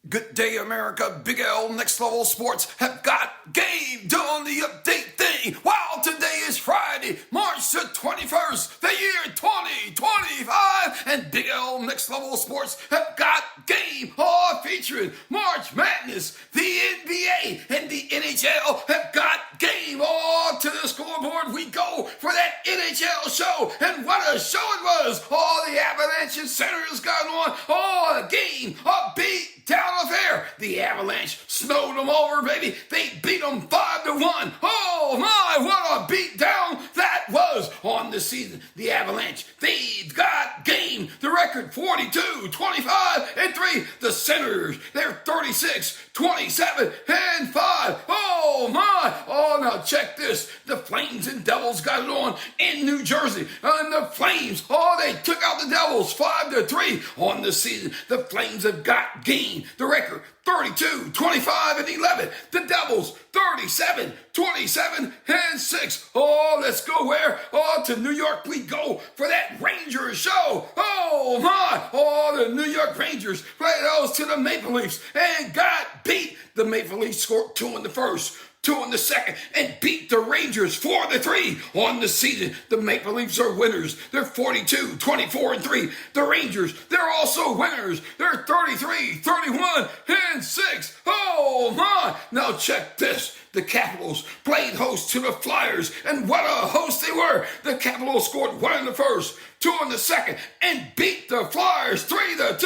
Good day, America. Big L, Next Level Sports have got game done the update thing. Wow, today is Friday, March the 21st, the year 2025. And Big L, Next Level Sports have got game all featuring March Madness, the NBA, and the NHL have got game all to the scoreboard. We go for that NHL show, and what a show it was. All the Avalanche and Senators got on. Oh, a game, a beat down affair. The Avalanche snowed them over, baby. They beat them 5-1. Oh my, what a beat down that was on the season. The Avalanche, they've got game. The record 42, 25, and 3. The Senators, they're 36, 27, and 5. Oh my. Oh, now check this. The Flames and Devils got it on in New Jersey. And the Flames, oh, they took out the Devils 5-3 on the season. The Flames have got game. The record 32, 25, and 11. The Devils 37, 27, and 6. Oh, let's go where? Oh, to New York we go for that Rangers show. Oh my! Oh, the New York Rangers played those to the Maple Leafs and got beat. The Maple Leafs scored 2 in the first, 2 in the second, and beat the Rangers 4-3 on the season. The Maple Leafs are winners. They're 42, 24, and 3. The Rangers, they're also winners. They're 33, 31, and 6. Oh my! Now check this. The Capitals played host to the Flyers, and what a host they were. The Capitals scored 1 in the first, 2 in the second, and beat the Flyers 3-2.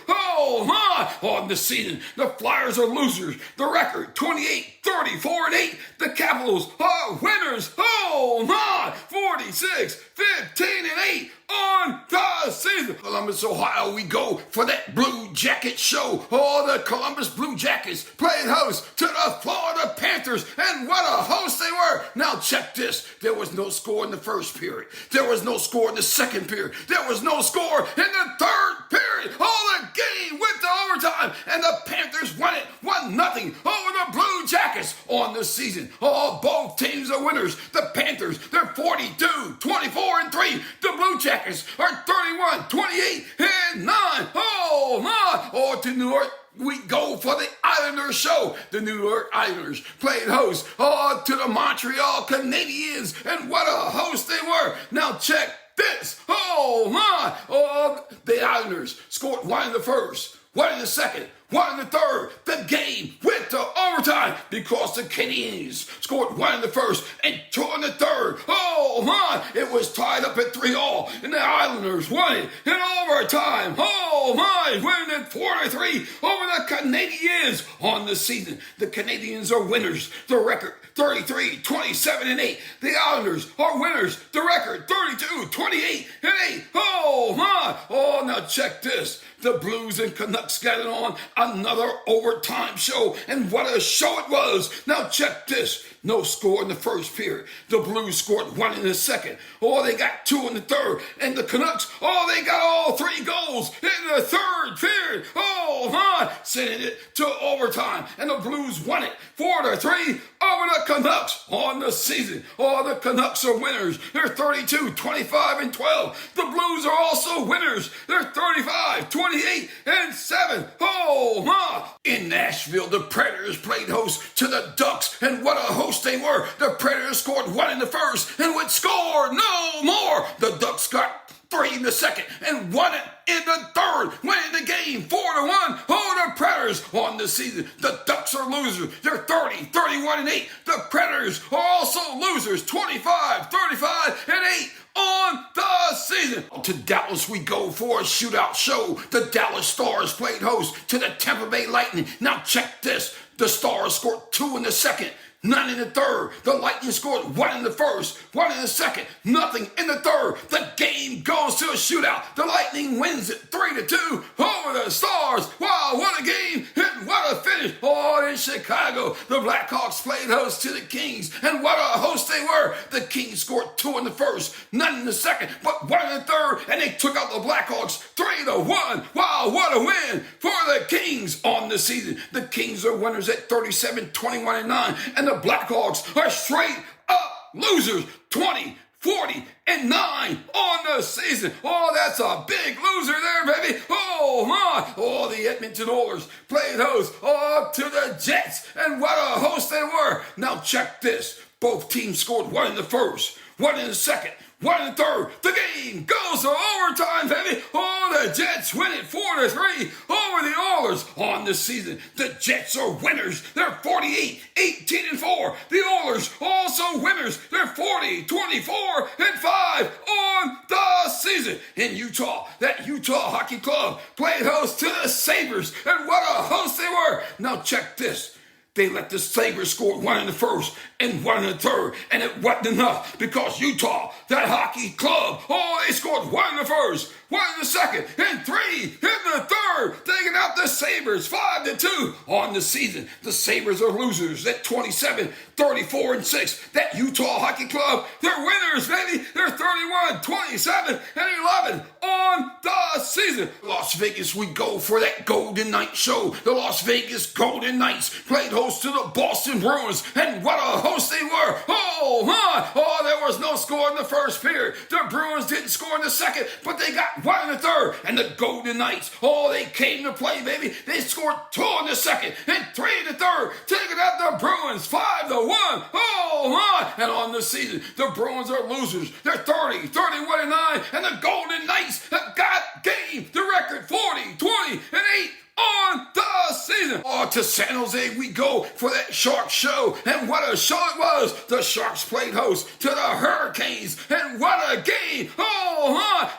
Oh my! On the season, the Flyers are losers. The record 28, 34, and 8. The Capitals are winners. Oh my! 46, 15, and 8 on the season. Columbus, Ohio, we go for that Blue Jacket show. Oh, the Columbus Blue Jackets played host to the Florida Panthers, and what a host they were. Now check this. There was no score in the first period. There was no score in the second period. There was no score in the third period. Oh, the game went to overtime, and the Panthers won it 1-0 over the Blue Jackets on the season. Oh, both teams are winners. The Panthers, they're 42, 24, and 3. The Blue Jackets are 31, 28, and 9. Oh my! Oh, to New York we go for the Islanders show. The New York Islanders played host to the Montreal Canadiens, and what a host they were. Now check this. Oh my! Oh, the Islanders scored 1 in the first, 1 in the second, 1 in the third. The game went to overtime because the Canadiens scored 1 in the first and 2 in the third. Oh my! It was tied up at 3-all, and the Islanders won it in overtime. Oh my! Winning it 4-3 over the Canadiens on the season. The Canadiens are winners. The record 33, 27, and 8. The Islanders are winners. The record 32, 28, and 8. Oh my! Oh, now check this. The Blues and Canucks got it on another overtime show, and what a show it was. Now check this. No score in the first period. The Blues scored 1 in the second. Oh, they got 2 in the third. And the Canucks, oh, they got all 3 goals in the third period. Oh my! Sending it to overtime, and the Blues won it 4-3 over the Canucks on the season. Oh, the Canucks are winners. They're 32, 25, and 12. The Blues are also winners. They're 35, 28, and 7. Oh my! In Nashville, the Predators played host to the Ducks, and what a host they were. The Predators scored 1 in the first and would score no more. The Ducks got 3 in the second and 1 in the third, winning the game 4-1 over the Predators on the season. The Ducks are losers. They're 30, 31, and 8. The Predators are also losers, 25, 35, and 8 on the season. To Dallas we go for a shootout show. The Dallas Stars played host to the Tampa Bay Lightning. Now check this. The Stars scored 2 in the second, 9 in the third. The Lightning scored 1 in the first, 1 in the second, nothing in the third. The game goes to a shootout. The Lightning wins it 3-2 over the Stars. Wow, what a game and what a finish. Oh, in Chicago, the Blackhawks played host to the Kings, and what a host they were. The Kings scored 2 in the first, 9 in the second, but 1 in the third, and they took out the Blackhawks 3-1. Wow, what a win for the Kings on the season. The Kings are winners at 37, 21, and 9, and the Blackhawks are straight up losers, 20, 40-9 on the season. Oh, that's a big loser there, baby. Oh, my. Oh, the Edmonton Oilers played host to the Jets, and what a host they were. Now check this. Both teams scored one in the first, one in the second, one in the third. The game goes to overtime, baby. Oh, the Jets win it 4-3 over the Oilers on the season. The Jets are winners. They're 48-18-4. The Oilers also winners. They're 40-24-5 on the season. In Utah, that Utah Hockey Club played host to the Sabres, and what a host they were. Now check this. They let the Sabres score one in the first and one in the third, and it wasn't enough because Utah, that hockey club, they scored one in the first, one in the second, and three in the third, taking out the Sabres 5-2 on the season. The Sabres are losers at 27-34-6. That Utah Hockey Club, they're winners, baby. They're 31-27-11 on the season. Las Vegas, we go for that Golden Knight show. The Las Vegas Golden Knights played host to the Boston Bruins, and what a host they were. Oh, my. Oh, there was no score in the first period. The Bruins didn't score in the second, but they got one in the third, and the Golden Knights, they came to play, baby. They scored 2 in the second and 3 in the third, taking out the Bruins 5-1. Oh, my. And on the season, the Bruins are losers. They're 30-31-9, and the Golden Knights have got game the record 40-20-8 on the season. To San Jose we go for that Sharks show, and what a show it was. The Sharks played host to the Hurricanes, and what a game.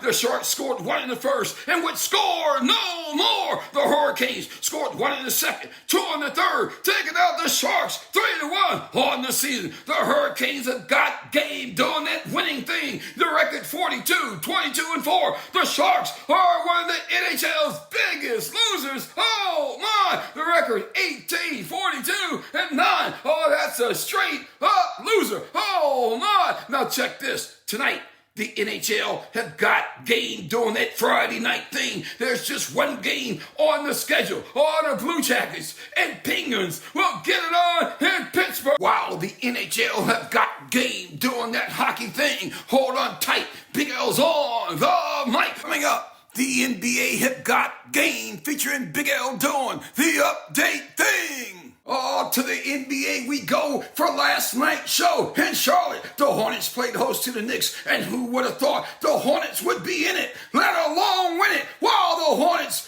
The Sharks scored one in the first and would score no more. The Hurricanes scored one in the second, 2 in the third, taking out the Sharks 3-1 on the season. The Hurricanes have got game doing that winning thing. The record 42-22-4. The Sharks are one of the NHL's biggest losers. Oh, my. The record 18-42-9. Oh, that's a straight up loser. Oh, my. Now check this. Tonight, the NHL have got game doing that Friday night thing. There's just one game on the schedule. The Blue Jackets and Penguins will get it on in Pittsburgh. While the NHL have got game doing that hockey thing. Hold on tight. Big L's on the mic. Coming up, the NBA have got game featuring Big L doing the update thing. To the NBA we go for last night's show in Charlotte. The Hornets played host to the Knicks, and who would have thought the Hornets would be in it, let alone win it? While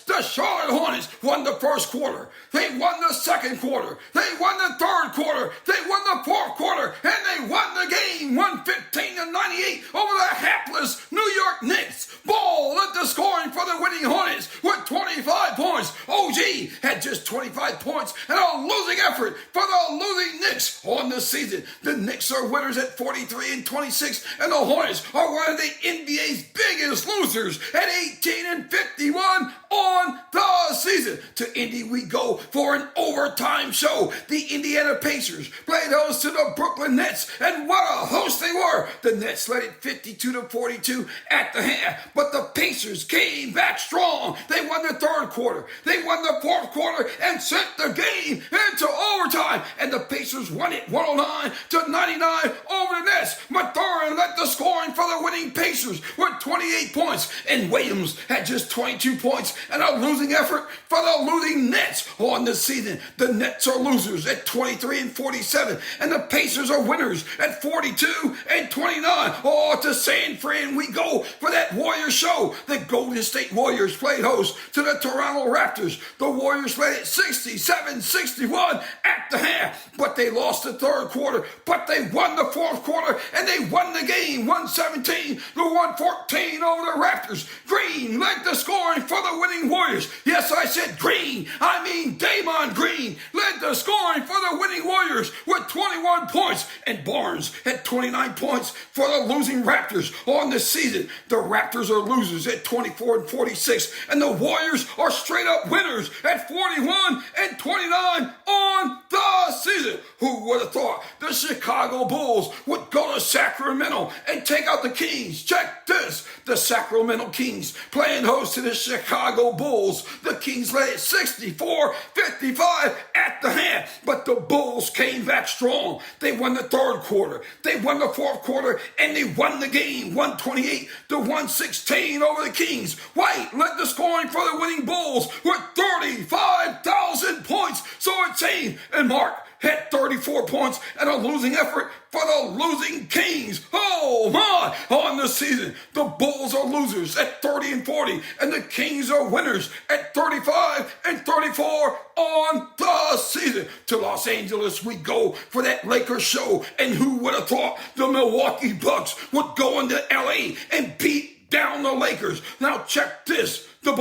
the Charlotte Hornets won the first quarter, they won the second quarter, they won the third quarter, they won the fourth quarter, and they won the game 115-98 over the hapless New York Knicks. Ball led the scoring for the winning Hornets with 25 points. OG had just 25 points and a losing effort for the losing Knicks on the season. The Knicks are winners at 43-26, and the Hornets are one of the NBA's biggest losers at 18-51 on the season. To Indy we go for an overtime show. The Indiana Pacers played host to the Brooklyn Nets, and what a host they were. The Nets led it 52-42 at the half, but the Pacers came back strong. They won the third quarter, they won the fourth quarter, and sent the game into overtime, and the Pacers won it 109-99 over the Nets. Mathurin led the scoring for the winning Pacers with 28 points, and Williams had just 22 points and a losing effort for the losing Nets on the season. The Nets are losers at 23-47, and the Pacers are winners at 42-29. To San Fran we go for that Warriors show. The Golden State Warriors played host to the Toronto Raptors. The Warriors led it 67-61 at the half, but they lost the third quarter, but they won the fourth quarter, and they won the game 117-114 over the Raptors. Green led the scoring for the winning Warriors. Yes, I said Green. I mean Damon Green led the scoring for the winning Warriors with 21 points, and Barnes had 29 points for the losing Raptors on the season. The Raptors are losers at 24-46, and the Warriors are straight up winners at 41-29 on the season. Who would have thought the Chicago Bulls would go to Sacramento and take out the Kings? Check this. The Sacramento Kings playing host to the Chicago Bulls. The Kings led it 64-55 at the half, but the Bulls came came back strong. They won the third quarter. They won the fourth quarter, and they won the game 128-116 over the Kings. White led the scoring for the winning Bulls with 35,000 points. So it seemed, and Mark had 34 points and a losing effort for the losing Kings. Oh my! On the season, the Bulls are losers at 30-40, and the Kings are winners at 35-34 on the season. To Los Angeles we go for that Lakers show, and who would have thought the Milwaukee Bucks would go into LA and beat down the Lakers? Now check this. The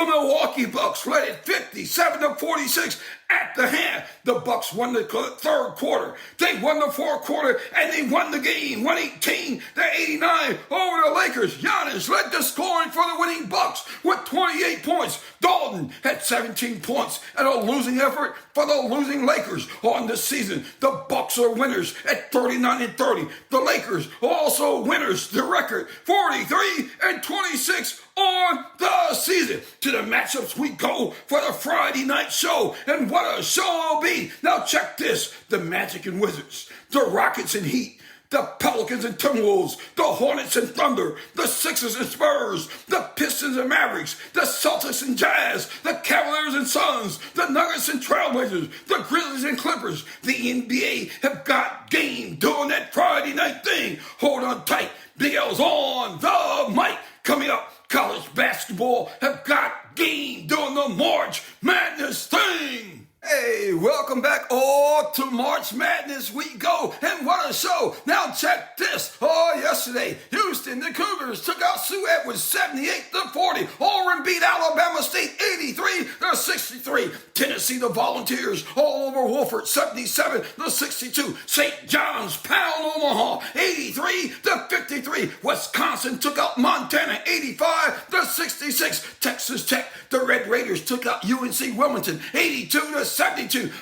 Milwaukee Bucks led it 57-46 at the half. The Bucks won the third quarter. They won the fourth quarter, and they won the game 118-89 over the Lakers. Giannis led the scoring for the winning Bucks with 28 points. Dalton had 17 points and a losing effort for the losing Lakers on the season. The Bucks are winners at 39-30. The Lakers also winners. The record 43-26 on the season. To the matchups we go for the Friday night show, and what a show it'll be. Now check this. The Magic and Wizards, the Rockets and Heat, the Pelicans and Timberwolves, the Hornets and Thunder, the Sixers and Spurs, the Pistons and Mavericks, the Celtics and Jazz, the Cavaliers and Suns, the Nuggets and Trailblazers, the Grizzlies and Clippers. The NBA have got game doing that Friday night thing. Hold on tight. Big L's on the mic. Coming up, college basketball have got game doing the March Madness thing. Hey, welcome back all to March Madness we go, and what a show. Now check this. Yesterday, Houston, the Cougars took out Sioux Edwards 78-40. Auburn beat Alabama State 83-63. Tennessee, the Volunteers, all over Wofford 77-62. St. John's pound Omaha 83-53. Wisconsin took out Montana 85-66. Texas Tech, the Red Raiders took out UNC Wilmington 82-72.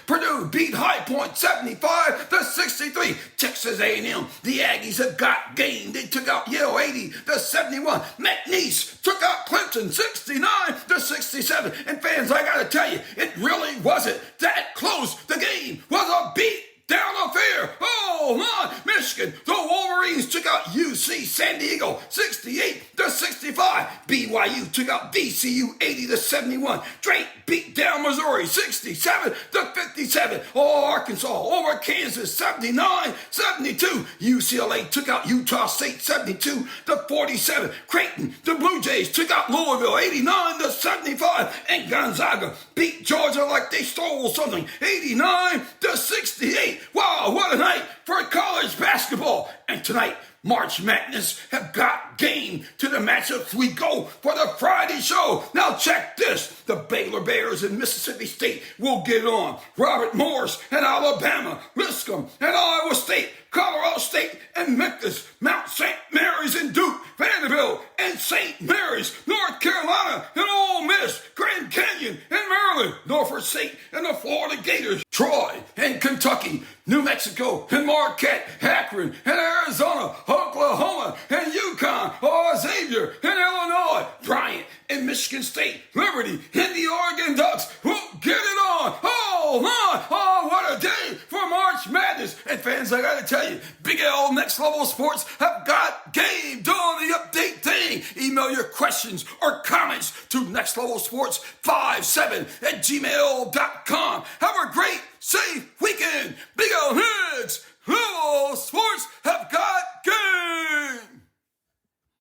Purdue beat High Point 75-63. Texas A&M, the Aggies have got game. They took out Yale 80-71. McNeese took out Clemson 69-67. And fans, I gotta tell you, it really wasn't that close. The game was a beat down affair. Oh my! Michigan, the Wolverines took out UC San Diego 68-65. BYU took out VCU 80-71. Drake beat down Missouri 67-57. Arkansas over Kansas 79-72. UCLA took out Utah State 72-47. Creighton, the Blue Jays took out Louisville 89-75. And Gonzaga beat Georgia like they stole something 89-68. Wow, what a night for college basketball. And tonight, March Madness have got game. To the matchups we go for the Friday show. Now check this. The Baylor Bears and Mississippi State will get on. Robert Morris and Alabama, Lipscomb and Iowa State, Colorado State and Memphis, Mount St. Mary's and Duke, Vanderbilt and St. Mary's, North Carolina and Ole Miss, Grand Canyon and Maryland, Norfolk State and the Florida Gators, Troy and Kentucky, New Mexico and Marquette, Akron and Arizona, Oklahoma and Yukon, Xavier and Illinois, Bryant and Michigan State, Liberty and the Oregon Ducks will get it on. Oh my, what a day for March Madness. And fans, I gotta tell you, Big L Next Level Sports have got game doing the update thing. Email your questions or comments to nextlevelsports57@gmail.com. Have a great, safe weekend. Big L Next Level Sports have got game.